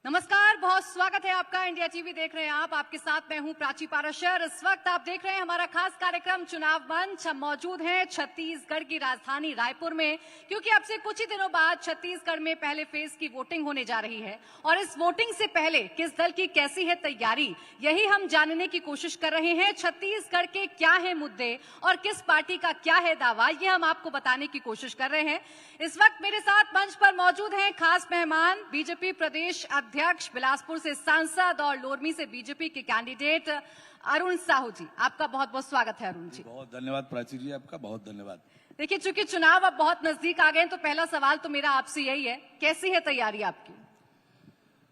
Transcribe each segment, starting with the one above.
नमस्कार, बहुत स्वागत है आपका। इंडिया टीवी देख रहे हैं आप। आपके साथ मैं हूं प्राची पाराशर। इस वक्त आप देख रहे हैं हमारा खास कार्यक्रम चुनाव मंच। हम मौजूद हैं छत्तीसगढ़ की राजधानी रायपुर में, क्योंकि अब से कुछ ही दिनों बाद छत्तीसगढ़ में पहले फेज की वोटिंग होने जा रही है। और इस वोटिंग से पहले किस दल की कैसी है तैयारी, यही हम जानने की कोशिश कर रहे हैं। छत्तीसगढ़ के क्या है मुद्दे और किस पार्टी का क्या है दावा, ये हम आपको बताने की कोशिश कर रहे हैं। इस वक्त मेरे साथ मंच पर मौजूद हैं खास मेहमान, बीजेपी प्रदेश अध्यक्ष, बिलासपुर से सांसद और लोरमी से बीजेपी के कैंडिडेट अरुण साहू जी। आपका बहुत बहुत स्वागत है अरुण जी। बहुत धन्यवाद प्राची जी, आपका बहुत धन्यवाद। देखिए, चूंकि चुनाव अब बहुत नजदीक आ गए हैं, तो पहला सवाल तो मेरा आपसे यही है, कैसी है तैयारी आपकी?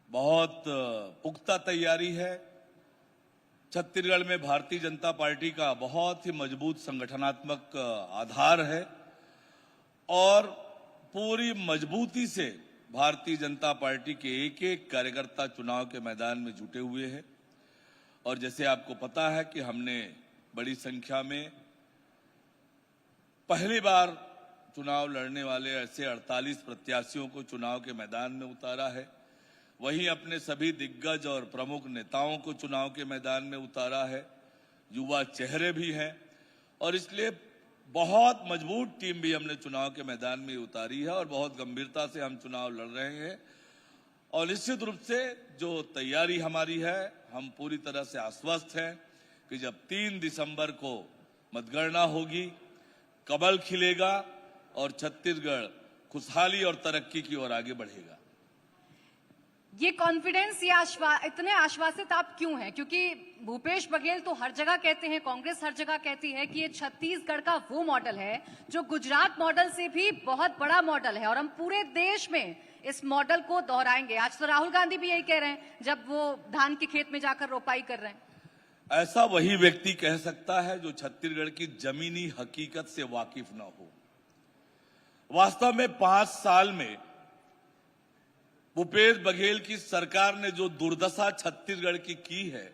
बहुत पुख्ता तैयारी है। छत्तीसगढ़ में भारतीय जनता पार्टी का बहुत ही मजबूत संगठनात्मक आधार है और पूरी मजबूती से भारतीय जनता पार्टी के एक एक कार्यकर्ता चुनाव के मैदान में जुटे हुए हैं। और जैसे आपको पता है कि हमने बड़ी संख्या में पहली बार चुनाव लड़ने वाले ऐसे 48 प्रत्याशियों को चुनाव के मैदान में उतारा है। वहीं अपने सभी दिग्गज और प्रमुख नेताओं को चुनाव के मैदान में उतारा है। युवा चेहरे भी हैं और इसलिए बहुत मजबूत टीम भी हमने चुनाव के मैदान में उतारी है और बहुत गंभीरता से हम चुनाव लड़ रहे हैं। और निश्चित रूप से जो तैयारी हमारी है, हम पूरी तरह से आश्वस्त हैं कि जब 3 दिसंबर को मतगणना होगी, कमल खिलेगा और छत्तीसगढ़ खुशहाली और तरक्की की ओर आगे बढ़ेगा। ये कॉन्फिडेंस या इतने आश्वासित आप क्यों हैं? क्योंकि भूपेश बघेल तो हर जगह कहते हैं, कांग्रेस हर जगह कहती है कि ये छत्तीसगढ़ का वो मॉडल है जो गुजरात मॉडल से भी बहुत बड़ा मॉडल है और हम पूरे देश में इस मॉडल को दोहराएंगे। आज तो राहुल गांधी भी यही कह रहे हैं जब वो धान के खेत में जाकर रोपाई कर रहे हैं। ऐसा वही व्यक्ति कह सकता है जो छत्तीसगढ़ की जमीनी हकीकत से वाकिफ न हो। वास्तव में 5 साल में भूपेश बघेल की सरकार ने जो दुर्दशा छत्तीसगढ़ की है,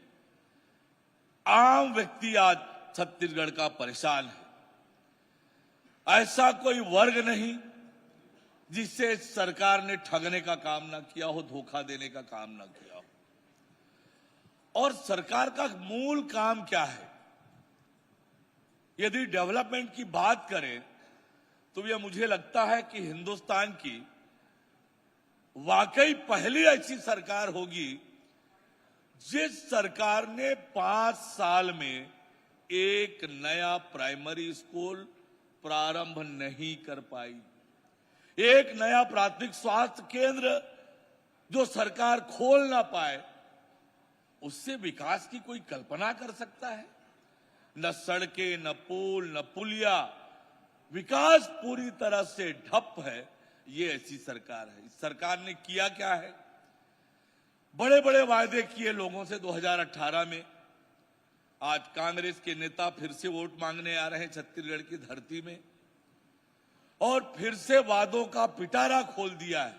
आम व्यक्ति आज छत्तीसगढ़ का परेशान है। ऐसा कोई वर्ग नहीं जिससे सरकार ने ठगने का काम ना किया हो, धोखा देने का काम ना किया हो। और सरकार का मूल काम क्या है? यदि डेवलपमेंट की बात करें तो यह मुझे लगता है कि हिंदुस्तान की वाकई पहली ऐसी सरकार होगी जिस सरकार ने 5 साल में एक नया प्राइमरी स्कूल प्रारंभ नहीं कर पाई, एक नया प्राथमिक स्वास्थ्य केंद्र जो सरकार खोल ना पाए। उससे विकास की कोई कल्पना कर सकता है? न सड़कें, न पुल, न पुलिया, विकास पूरी तरह से ठप है। ये ऐसी सरकार है। इस सरकार ने किया क्या है? बड़े बड़े वायदे किए लोगों से 2018 में। आज कांग्रेस के नेता फिर से वोट मांगने आ रहे हैं छत्तीसगढ़ की धरती में और फिर से वादों का पिटारा खोल दिया है।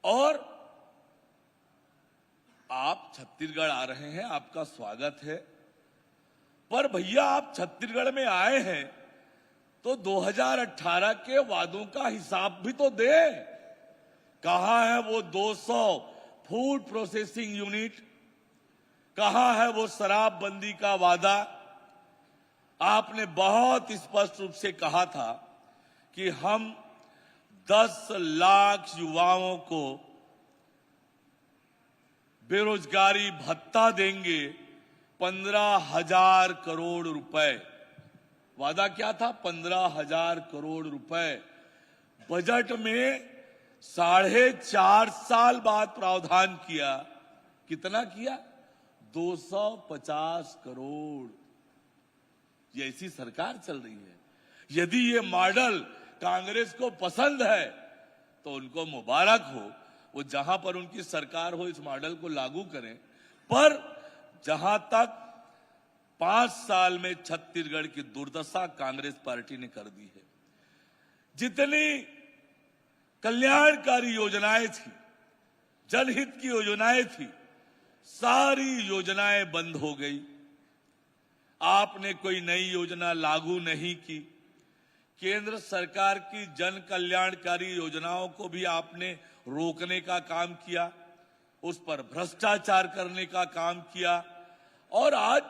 और आप छत्तीसगढ़ आ रहे हैं, आपका स्वागत है, पर भैया आप छत्तीसगढ़ में आए हैं तो 2018 के वादों का हिसाब भी तो दे। कहां है वो 200 फूड प्रोसेसिंग यूनिट? कहां है वो शराबबंदी का वादा? आपने बहुत स्पष्ट रूप से कहा था कि हम 10 लाख युवाओं को बेरोजगारी भत्ता देंगे, 15,000 करोड़ रुपए। वादा क्या था? 15,000 करोड़ रुपए। बजट में 4.5 साल बाद प्रावधान किया। कितना किया? 250 करोड़। ये ऐसी सरकार चल रही है। यदि ये मॉडल कांग्रेस को पसंद है तो उनको मुबारक हो। वो जहां पर उनकी सरकार हो इस मॉडल को लागू करें। पर जहां तक 5 साल में छत्तीसगढ़ की दुर्दशा कांग्रेस पार्टी ने कर दी है, जितनी कल्याणकारी योजनाएं थी, जनहित की योजनाएं थी, सारी योजनाएं बंद हो गई। आपने कोई नई योजना लागू नहीं की। केंद्र सरकार की जन कल्याणकारी योजनाओं को भी आपने रोकने का काम किया, उस पर भ्रष्टाचार करने का काम किया और आज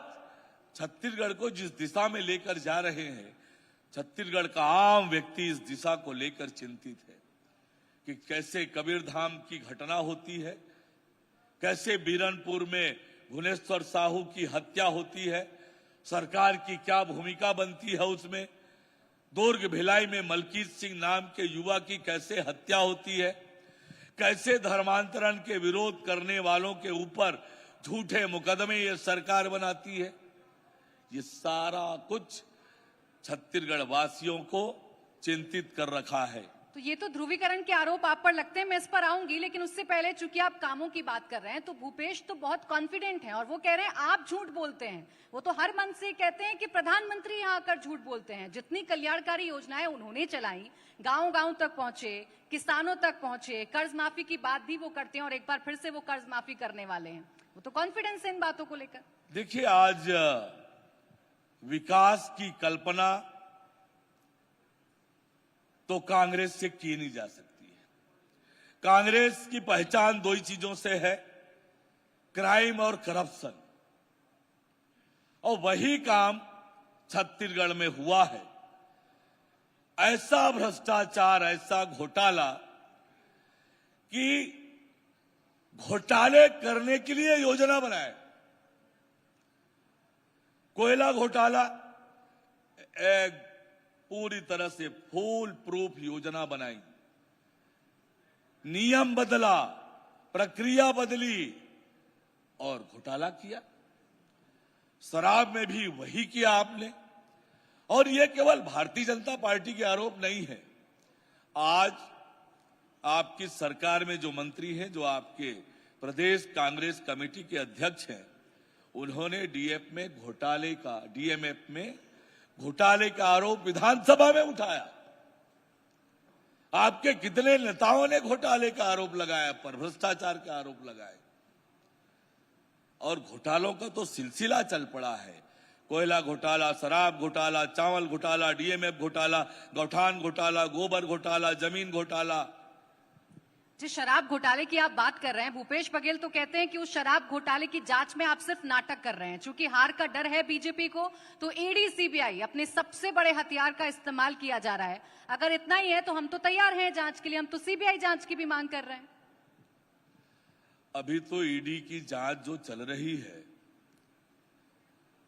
छत्तीसगढ़ को जिस दिशा में लेकर जा रहे हैं, छत्तीसगढ़ का आम व्यक्ति इस दिशा को लेकर चिंतित है कि कैसे कबीरधाम की घटना होती है, कैसे बीरनपुर में भुवनेश्वर साहू की हत्या होती है, सरकार की क्या भूमिका बनती है उसमें, दुर्ग भिलाई में मलकीत सिंह नाम के युवा की कैसे हत्या होती है, कैसे धर्मांतरण के विरोध करने वालों के ऊपर झूठे मुकदमे ये सरकार बनाती है। ये सारा कुछ छत्तीसगढ़ वासियों को चिंतित कर रखा है। तो ये तो ध्रुवीकरण के आरोप आप पर लगते हैं, मैं इस पर आऊंगी, लेकिन उससे पहले चूंकि आप कामों की बात कर रहे हैं तो भूपेश तो बहुत कॉन्फिडेंट हैं और वो कह रहे हैं आप झूठ बोलते हैं। वो तो हर मन से कहते हैं कि प्रधानमंत्री यहाँ आकर झूठ बोलते हैं। जितनी कल्याणकारी योजनाएं उन्होंने चलाई, गांव-गांव तक पहुंचे, किसानों तक पहुंचे, कर्ज माफी की बात भी वो करते हैं और एक बार फिर से वो कर्ज माफी करने वाले हैं। वो तो कॉन्फिडेंस है इन बातों को लेकर। देखिए, आज विकास की कल्पना तो कांग्रेस से की नहीं जा सकती है। कांग्रेस की पहचान दो ही चीजों से है, क्राइम और करप्शन, और वही काम छत्तीसगढ़ में हुआ है। ऐसा भ्रष्टाचार, ऐसा घोटाला कि घोटाले करने के लिए योजना बनाए। कोयला घोटाला एक पूरी तरह से फूल प्रूफ योजना बनाई, नियम बदला, प्रक्रिया बदली और घोटाला किया। शराब में भी वही किया आपने। और यह केवल भारतीय जनता पार्टी के आरोप नहीं है। आज आपकी सरकार में जो मंत्री हैं, जो आपके प्रदेश कांग्रेस कमेटी के अध्यक्ष हैं, उन्होंने डीएमएफ में घोटाले का आरोप विधानसभा में उठाया। आपके कितने नेताओं ने घोटाले का आरोप लगाया, पर भ्रष्टाचार का आरोप लगाए, और घोटालों का तो सिलसिला चल पड़ा है। कोयला घोटाला, शराब घोटाला, चावल घोटाला, डीएमएफ घोटाला, गौठान घोटाला, गोबर घोटाला, जमीन घोटाला। जिस शराब घोटाले की आप बात कर रहे हैं, भूपेश बघेल तो कहते हैं कि उस शराब घोटाले की जांच में आप सिर्फ नाटक कर रहे हैं। चूंकि हार का डर है बीजेपी को, तो ईडी सीबीआई अपने सबसे बड़े हथियार का इस्तेमाल किया जा रहा है। अगर इतना ही है तो हम तो तैयार हैं जांच के लिए, हम तो सीबीआई जांच की भी मांग कर रहे हैं। अभी तो ईडी की जांच जो चल रही है,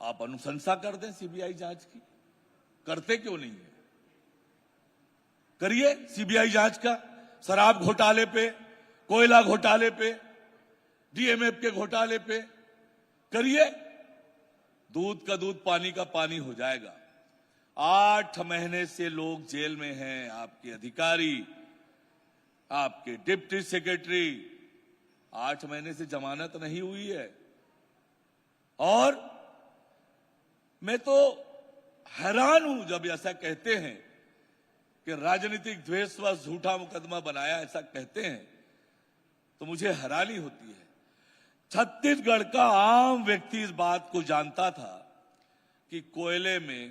आप अनुशंसा कर दें सीबीआई जांच की। करते क्यों नहीं है? करिए सीबीआई जांच का, शराब घोटाले पे, कोयला घोटाले पे, डीएमएफ के घोटाले पे करिए। दूध का दूध, पानी का पानी हो जाएगा। 8 महीने से लोग जेल में हैं, आपके अधिकारी, आपके डिप्टी सेक्रेटरी। 8 महीने से जमानत नहीं हुई है। और मैं तो हैरान हूं जब ऐसा कहते हैं कि राजनीतिक द्वेष व झूठा मुकदमा बनाया, ऐसा कहते हैं तो मुझे हैरानी होती है। छत्तीसगढ़ का आम व्यक्ति इस बात को जानता था कि कोयले में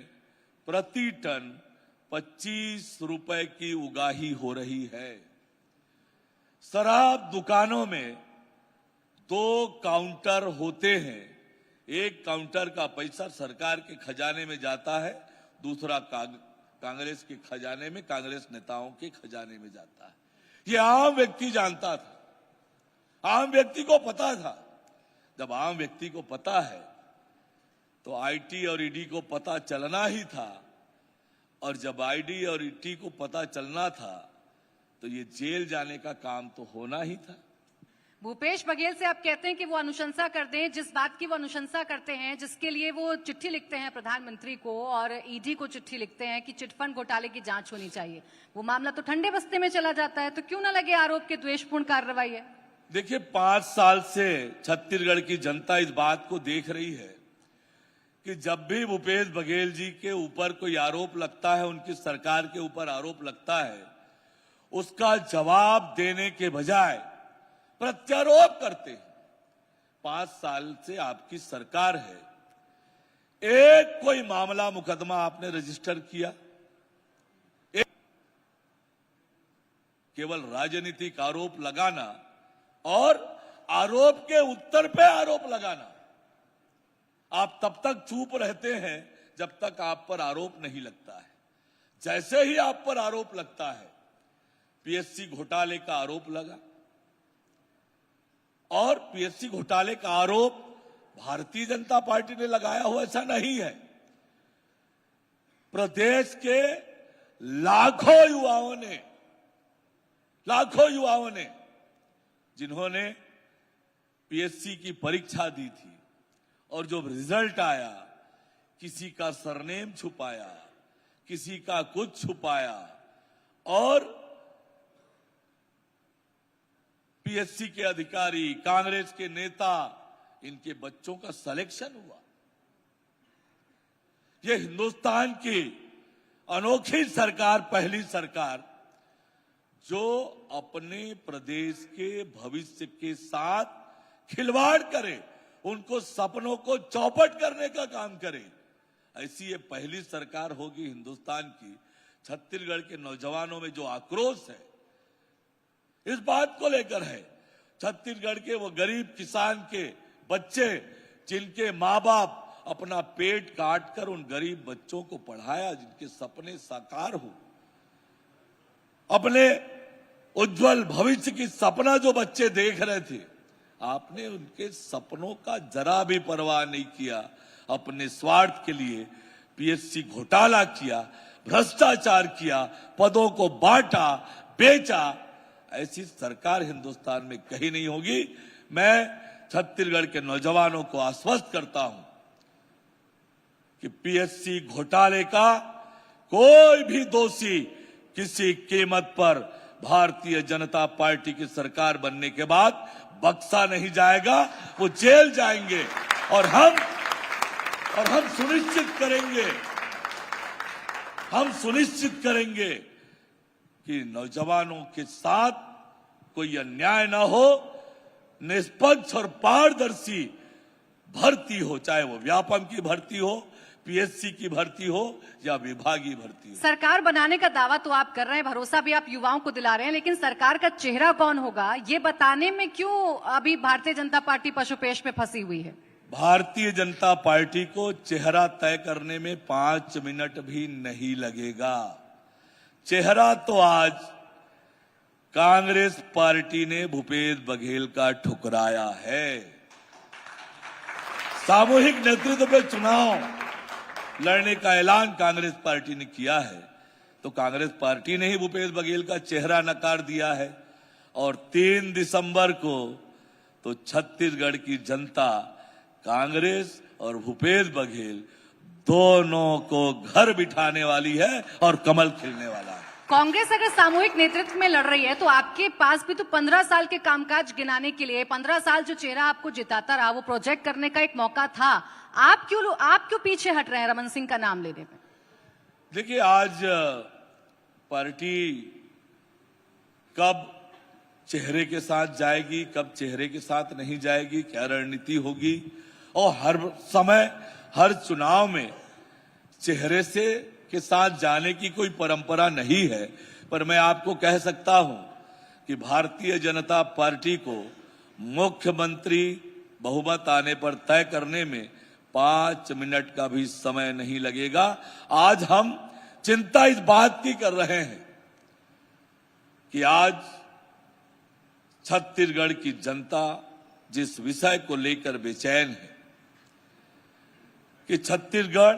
प्रति टन 25 रुपए की उगाही हो रही है। शराब दुकानों में 2 काउंटर होते हैं। एक काउंटर का पैसा सरकार के खजाने में जाता है, दूसरा कांग्रेस के खजाने में, कांग्रेस नेताओं के खजाने में जाता है। ये आम व्यक्ति जानता था, आम व्यक्ति को पता था। जब आम व्यक्ति को पता है तो आईटी और ईडी को पता चलना ही था। और जब आईडी और ईडी को पता चलना था तो ये जेल जाने का काम तो होना ही था। भूपेश बघेल से आप कहते हैं कि वो अनुशंसा कर दें, जिस बात की वो अनुशंसा करते हैं, जिसके लिए वो चिट्ठी लिखते हैं प्रधानमंत्री को और ईडी को चिट्ठी लिखते हैं कि चिटफंड घोटाले की जांच होनी चाहिए, वो मामला तो ठंडे बस्ते में चला जाता है। तो क्यों ना लगे आरोप के द्वेषपूर्ण कार्रवाई है? देखिए, 5 साल से छत्तीसगढ़ की जनता इस बात को देख रही है कि जब भी भूपेश बघेल जी के ऊपर कोई आरोप लगता है, उनकी सरकार के ऊपर आरोप लगता है, उसका जवाब देने के बजाय प्रत्यारोप करते हैं। 5 साल से आपकी सरकार है, एक कोई मामला मुकदमा आपने रजिस्टर किया? केवल राजनीतिक आरोप लगाना और आरोप के उत्तर पे आरोप लगाना। आप तब तक चुप रहते हैं जब तक आप पर आरोप नहीं लगता है। जैसे ही आप पर आरोप लगता है, पीएससी घोटाले का आरोप लगा, और पीएससी घोटाले का आरोप भारतीय जनता पार्टी ने लगाया हो ऐसा नहीं है। प्रदेश के लाखों युवाओं ने जिन्होंने पीएससी की परीक्षा दी थी और जो रिजल्ट आया, किसी का सरनेम छुपाया, किसी का कुछ छुपाया, और पीएससी के अधिकारी, कांग्रेस के नेता, इनके बच्चों का सिलेक्शन हुआ। ये हिंदुस्तान की अनोखी सरकार, पहली सरकार जो अपने प्रदेश के भविष्य के साथ खिलवाड़ करे, उनको सपनों को चौपट करने का काम करे, ऐसी ये पहली सरकार होगी हिंदुस्तान की। छत्तीसगढ़ के नौजवानों में जो आक्रोश है, इस बात को लेकर है। छत्तीसगढ़ के वो गरीब किसान के बच्चे जिनके माँ बाप अपना पेट काट कर उन गरीब बच्चों को पढ़ाया, जिनके सपने साकार हो, अपने उज्जवल भविष्य की सपना जो बच्चे देख रहे थे, आपने उनके सपनों का जरा भी परवाह नहीं किया। अपने स्वार्थ के लिए पीएससी घोटाला किया, भ्रष्टाचार किया, पदों को बांटा, बेचा। ऐसी सरकार हिंदुस्तान में कहीं नहीं होगी। मैं छत्तीसगढ़ के नौजवानों को आश्वस्त करता हूं कि पीएससी घोटाले का कोई भी दोषी किसी कीमत पर भारतीय जनता पार्टी की सरकार बनने के बाद बख्शा नहीं जाएगा। वो जेल जाएंगे और हम सुनिश्चित करेंगे कि नौजवानों के साथ कोई अन्याय न हो, निष्पक्ष और पारदर्शी भर्ती हो, चाहे वो व्यापम की भर्ती हो, पीएससी की भर्ती हो या विभागीय भर्ती हो। सरकार बनाने का दावा तो आप कर रहे हैं, भरोसा भी आप युवाओं को दिला रहे हैं, लेकिन सरकार का चेहरा कौन होगा, ये बताने में क्यों अभी भारतीय जनता पार्टी पशुपेश में फंसी हुई है? भारतीय जनता पार्टी को चेहरा तय करने में 5 मिनट भी नहीं लगेगा। चेहरा तो आज कांग्रेस पार्टी ने भूपेश बघेल का ठुकराया है। सामूहिक नेतृत्व पे चुनाव लड़ने का ऐलान कांग्रेस पार्टी ने किया है, तो कांग्रेस पार्टी ने ही भूपेश बघेल का चेहरा नकार दिया है। और 3 दिसंबर को तो छत्तीसगढ़ की जनता कांग्रेस और भूपेश बघेल दोनों को घर बिठाने वाली है और कमल खिलने वाला है। कांग्रेस अगर सामूहिक नेतृत्व में लड़ रही है तो आपके पास भी तो 15 साल के कामकाज गिनाने के लिए 15 साल जो चेहरा आपको जिताता रहा, वो प्रोजेक्ट करने का एक मौका था। आप क्यों पीछे हट रहे हैं रमन सिंह का नाम लेने में? देखिए, आज पार्टी कब चेहरे के साथ जाएगी, कब चेहरे के साथ नहीं जाएगी, क्या रणनीति होगी, और हर समय हर चुनाव में चेहरे से के साथ जाने की कोई परंपरा नहीं है। पर मैं आपको कह सकता हूं कि भारतीय जनता पार्टी को मुख्यमंत्री बहुमत आने पर तय करने में 5 मिनट का भी समय नहीं लगेगा। आज हम चिंता इस बात की कर रहे हैं कि आज छत्तीसगढ़ की जनता जिस विषय को लेकर बेचैन है कि छत्तीसगढ़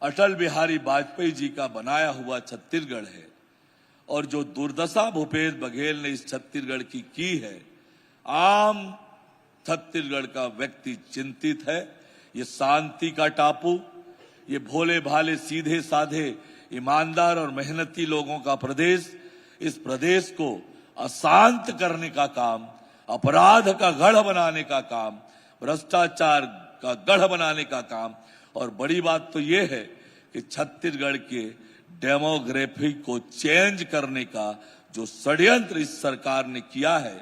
अटल बिहारी वाजपेयी जी का बनाया हुआ छत्तीसगढ़ है, और जो दुर्दशा भूपेश बघेल ने इस छत्तीसगढ़ की है, आम छत्तीसगढ़ का व्यक्ति चिंतित है। ये शांति का टापू, ये भोले भाले सीधे साधे ईमानदार और मेहनती लोगों का प्रदेश, इस प्रदेश को अशांत करने का काम, अपराध का गढ़ बनाने का काम, भ्रष्टाचार का गढ़ बनाने का काम, और बड़ी बात तो ये है कि छत्तीसगढ़ के डेमोग्राफी को चेंज करने का जो षड्यंत्र इस सरकार ने किया है,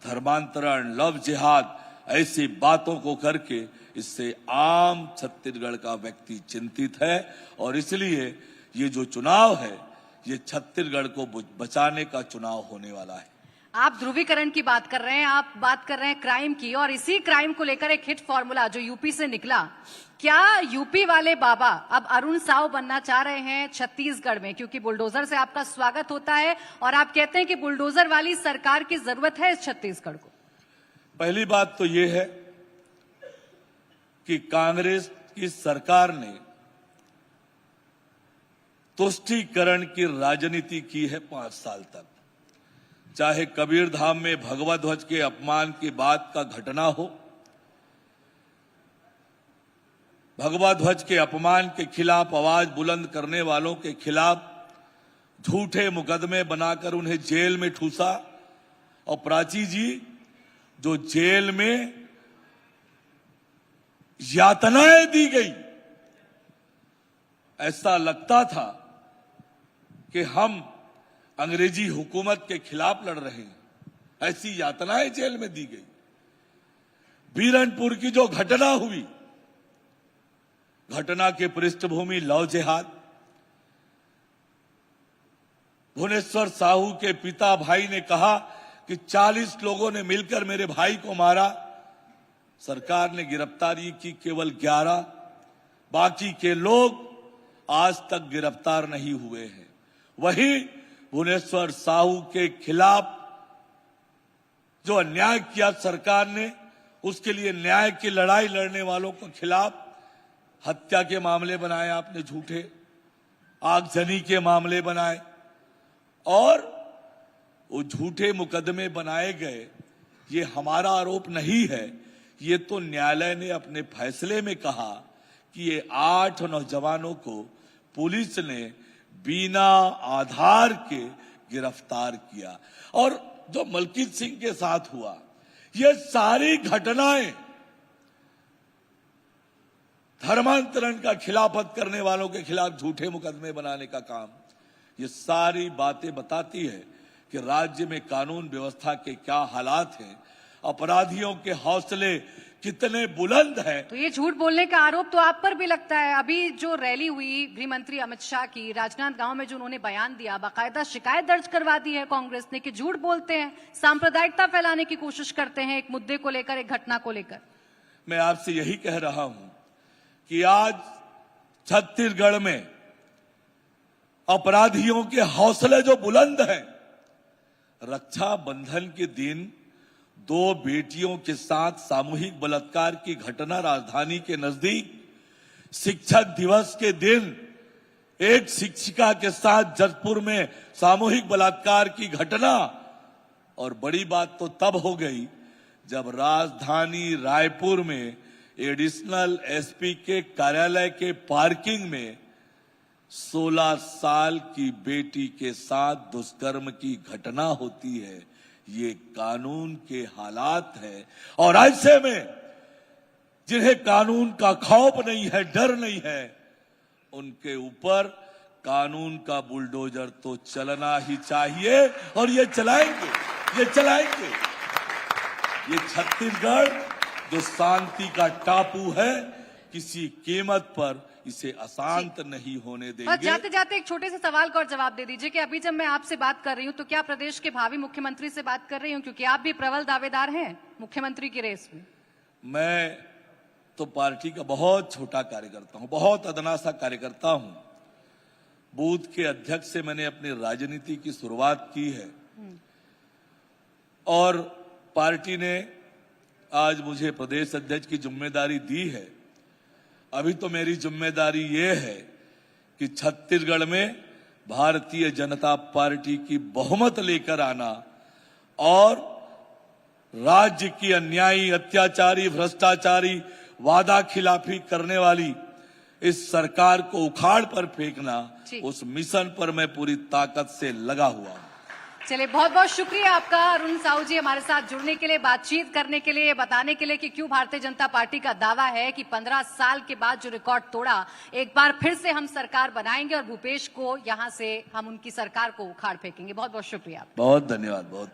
धर्मांतरण, लव जिहाद, ऐसी बातों को करके, इससे आम छत्तीसगढ़ का व्यक्ति चिंतित है। और इसलिए ये जो चुनाव है, ये छत्तीसगढ़ को बचाने का चुनाव होने वाला है। आप ध्रुवीकरण की बात कर रहे हैं, आप बात कर रहे हैं क्राइम की, और इसी क्राइम को लेकर एक हिट फॉर्मूला जो यूपी से निकला, क्या यूपी वाले बाबा अब अरुण साव बनना चाह रहे हैं छत्तीसगढ़ में? क्योंकि बुलडोजर से आपका स्वागत होता है और आप कहते हैं कि बुलडोजर वाली सरकार की जरूरत है इस छत्तीसगढ़ को। पहली बात तो ये है कि कांग्रेस की सरकार ने तुष्टीकरण की राजनीति की है 5 साल तक। चाहे कबीरधाम में भगवा ध्वज के अपमान की बात का घटना हो, भगवा ध्वज के अपमान के खिलाफ आवाज बुलंद करने वालों के खिलाफ झूठे मुकदमे बनाकर उन्हें जेल में ठूसा, और प्राची जी जो जेल में यातनाएं दी गई, ऐसा लगता था कि हम अंग्रेजी हुकूमत के खिलाफ लड़ रहे हैं, ऐसी यातनाएं जेल में दी गई। बीरनपुर की जो घटना हुई, घटना के पृष्ठभूमि लव जिहाद, भुवनेश्वर साहू के पिता भाई ने कहा कि 40 लोगों ने मिलकर मेरे भाई को मारा। सरकार ने गिरफ्तारी की केवल 11, बाकी के लोग आज तक गिरफ्तार नहीं हुए हैं। वहीं भुवनेश्वर साहू के खिलाफ जो अन्याय किया सरकार ने, उसके लिए न्याय की लड़ाई लड़ने वालों के खिलाफ हत्या के मामले बनाए आपने झूठे, आगजनी के मामले बनाए, और वो झूठे मुकदमे बनाए गए। ये हमारा आरोप नहीं है, ये तो न्यायालय ने अपने फैसले में कहा कि ये 8 नौजवानों को पुलिस ने बिना आधार के गिरफ्तार किया। और जो मलकीत सिंह के साथ हुआ, ये सारी घटनाएं धर्मांतरण का खिलाफत करने वालों के खिलाफ झूठे मुकदमे बनाने का काम, ये सारी बातें बताती है कि राज्य में कानून व्यवस्था के क्या हालात हैं, अपराधियों के हौसले कितने बुलंद हैं। तो ये झूठ बोलने का आरोप तो आप पर भी लगता है। अभी जो रैली हुई गृह मंत्री अमित शाह की राजनांदगांव में, जो उन्होंने बयान दिया, बाकायदा शिकायत दर्ज करवा दी है कांग्रेस ने कि झूठ बोलते हैं, सांप्रदायिकता फैलाने की कोशिश करते हैं एक मुद्दे को लेकर, एक घटना को लेकर। मैं आपसे यही कह रहा हूं कि आज छत्तीसगढ़ में अपराधियों के हौसले जो बुलंद हैं, रक्षाबंधन के दिन 2 बेटियों के साथ सामूहिक बलात्कार की घटना राजधानी के नजदीक, शिक्षक दिवस के दिन एक शिक्षिका के साथ जजपुर में सामूहिक बलात्कार की घटना, और बड़ी बात तो तब हो गई जब राजधानी रायपुर में एडिशनल एसपी के कार्यालय के पार्किंग में 16 साल की बेटी के साथ दुष्कर्म की घटना होती है। ये कानून के हालात है, और ऐसे में जिन्हें कानून का खौफ नहीं है, डर नहीं है, उनके ऊपर कानून का बुलडोजर तो चलना ही चाहिए, और ये चलाएंगे, ये चलाएंगे। ये छत्तीसगढ़ जो शांति का टापू है, किसी कीमत पर इसे अशांत नहीं होने देंगे। और जाते जाते एक छोटे से सवाल का और जवाब दे दीजिए कि अभी जब मैं आपसे बात कर रही हूं तो क्या प्रदेश के भावी मुख्यमंत्री से बात कर रही हूं? क्योंकि आप भी प्रबल दावेदार हैं मुख्यमंत्री की रेस में। मैं तो पार्टी का बहुत छोटा कार्यकर्ता हूं, बहुत अदना सा कार्यकर्ता हूं। बूथ के अध्यक्ष से मैंने अपनी राजनीति की शुरुआत की है, और पार्टी ने आज मुझे प्रदेश अध्यक्ष की जिम्मेदारी दी है। अभी तो मेरी जिम्मेदारी ये है कि छत्तीसगढ़ में भारतीय जनता पार्टी की बहुमत लेकर आना, और राज्य की अन्यायी, अत्याचारी, भ्रष्टाचारी, वादा खिलाफी करने वाली इस सरकार को उखाड़ पर फेंकना, उस मिशन पर मैं पूरी ताकत से लगा हुआ हूं। चलिए, बहुत बहुत शुक्रिया आपका अरुण साहू जी, हमारे साथ जुड़ने के लिए, बातचीत करने के लिए, बताने के लिए कि क्यों भारतीय जनता पार्टी का दावा है कि 15 साल के बाद जो रिकॉर्ड तोड़ा, एक बार फिर से हम सरकार बनाएंगे और भूपेश को यहां से हम उनकी सरकार को उखाड़ फेंकेंगे। बहुत बहुत शुक्रिया। बहुत धन्यवाद। बहुत